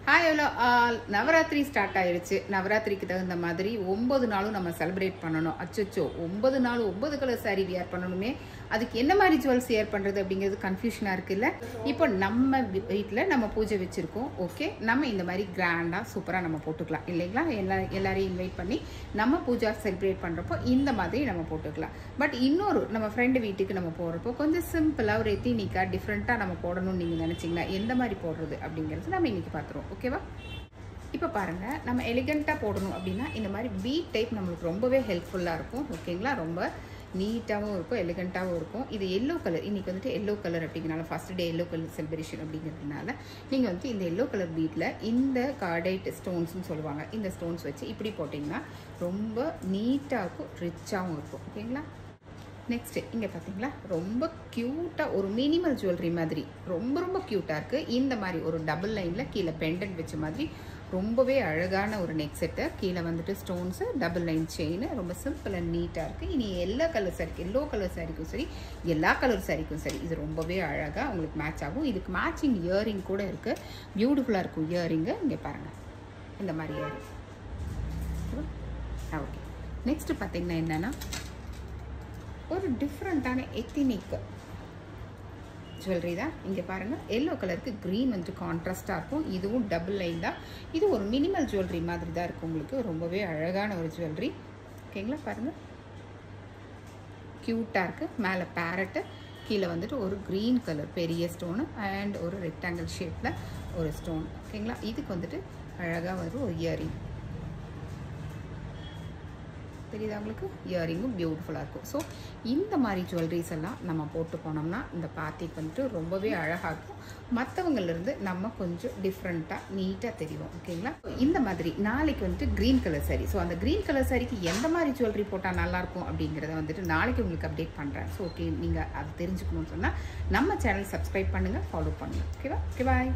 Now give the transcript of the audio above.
Hi hello all. Navratri start ஆயிடுச்சு. நவராத்திரிக்கு தகுந்த மாதிரி 9 நாளும் நம்ம செலிப்ரேட் பண்ணணும். அச்சோ 9 நாள் 9 கலர் சாரீ வியர் பண்ணணுமே, அதுக்கு என்ன மாதிரி ஜுவல்ஸ் வியர் பண்ணுறது அப்படிங்கிறது கன்ஃபியூஷனாக இருக்குல்ல. இப்போ நம்ம வீட்டில் நம்ம பூஜை வச்சுருக்கோம். ஓகே, நம்ம இந்த மாதிரி கிராண்டாக சூப்பராக நம்ம போட்டுக்கலாம் இல்லைங்களா. எல்லாரையும் இன்வைட் பண்ணி நம்ம பூஜா செலிப்ரேட் பண்ணுறப்போ இந்த மாதிரி நம்ம போட்டுக்கலாம். பட் இன்னொரு நம்ம ஃப்ரெண்டு வீட்டுக்கு நம்ம போகிறப்போ கொஞ்சம் சிம்பிளாக ஒரு எத்தினிக்காக டிஃப்ரெண்ட்டாக நம்ம போடணும்னு நீங்கள் நினச்சிங்கன்னா எந்த மாதிரி போடுறது அப்படிங்கிறது நம்ம இன்றைக்கி பார்த்துருவோம். ஓகேவா? இப்போ பாருங்கள், நம்ம எலிகண்ட்டாக போடணும் அப்படின்னா இந்த மாதிரி பீட் டைப் நம்மளுக்கு ரொம்பவே ஹெல்ப்ஃபுல்லாக இருக்கும். ஓகேங்களா, ரொம்ப நீட்டாகவும் இருக்கும், எலிகண்ட்டாகவும் இருக்கும். இது எல்லோ கலர், இன்றைக்கி வந்துட்டு எல்லோ கலர் அப்படிங்கிறனால first day yellow colour celebration அப்படிங்கிறதுனால நீங்கள் வந்துட்டு இந்த எல்லோ கலர் பீட்டில் இந்த கார்டைட் ஸ்டோன்ஸ்னு சொல்லுவாங்க, இந்த ஸ்டோன்ஸ் வச்சு இப்படி போட்டிங்கன்னா ரொம்ப நீட்டாக இருக்கும், ரிச்சாகவும் இருக்கும். ஓகேங்களா. நெக்ஸ்ட்டு இங்கே பார்த்தீங்களா, ரொம்ப க்யூட்டாக ஒரு மினிமல் ஜுவல்லரி மாதிரி ரொம்ப க்யூட்டாக இருக்குது. இந்த மாதிரி ஒரு டபுள் லைனில் கீழே பெண்டன்ட் வச்ச மாதிரி ரொம்பவே அழகான ஒரு நெக் செட்டு. கீழே வந்துட்டு ஸ்டோன்ஸு, டபுள் லைன் செயின், ரொம்ப சிம்பிள் அண்ட் நீட்டாக இருக்குது. இனி எல்லோ கலர் சாரிக்கும் சரி, எல்லா கலர் சாரிக்கும் சரி இது ரொம்பவே அழகாக உங்களுக்கு மேட்ச் ஆகும். இதுக்கு மேட்சிங் இயரிங் கூட இருக்குது, பியூட்டிஃபுல்லாக இருக்கும் இயரிங்கு. இங்கே பாருங்கள், இந்த மாதிரி இயரிங். ஓகே, நெக்ஸ்ட்டு பார்த்தீங்கன்னா என்னென்னா ஒரு டிஃப்ரெண்ட்டான எத்தினிக் ஜுவல்லரி தான். இங்கே பாருங்கள், எல்லோ கலருக்கு க்ரீன் வந்துட்டு கான்ட்ராஸ்டாக இருக்கும். இதுவும் டபுள் லைன் தான். இது ஒரு மினிமல் ஜுவல்லரி மாதிரி தான் இருக்கும் உங்களுக்கு. ரொம்பவே அழகான ஒரு ஜுவல்லரி. ஓகேங்களா, பாருங்கள் க்யூட்டாக இருக்குது. மேலே பேரட்டு, கீழே வந்துட்டு ஒரு க்ரீன் கலர் பெரிய ஸ்டோனு அண்ட் ஒரு ரெக்டாங்கிள் ஷேப்பில் ஒரு ஸ்டோன். ஓகேங்களா, இதுக்கு வந்துட்டு அழகாக வரும் ஒரு இயரிங். தெரியுதா உங்களுக்கு? இயரிங்கும் பியூட்டிஃபுல்லாக இருக்கும். ஸோ இந்த மாதிரி ஜுவல்லரிஸ் எல்லாம் நம்ம போட்டு போனோம்னா இந்த பார்ட்டிக்கு வந்துட்டு ரொம்பவே அழகாக இருக்கும். மற்றவங்களிருந்து நம்ம கொஞ்சம் டிஃப்ரெண்ட்டாக நீட்டாக தெரியும். ஓகேங்களா. இந்த மாதிரி நாளைக்கு வந்துட்டு க்ரீன் கலர் சாரீ. ஸோ அந்த க்ரீன் கலர் சாரிக்கு எந்த மாதிரி ஜுவல்லரி போட்டால் நல்லாயிருக்கும் அப்படிங்கிறத வந்துட்டு நாளைக்கு உங்களுக்கு அப்டேட் பண்ணுறேன். ஸோ ஓகே, நீங்கள் அது தெரிஞ்சுக்கணும்னு சொன்னால் நம்ம சேனல் சப்ஸ்கிரைப் பண்ணுங்கள், ஃபாலோ பண்ணுங்கள். ஓகேவா? ஓகே, பாய்.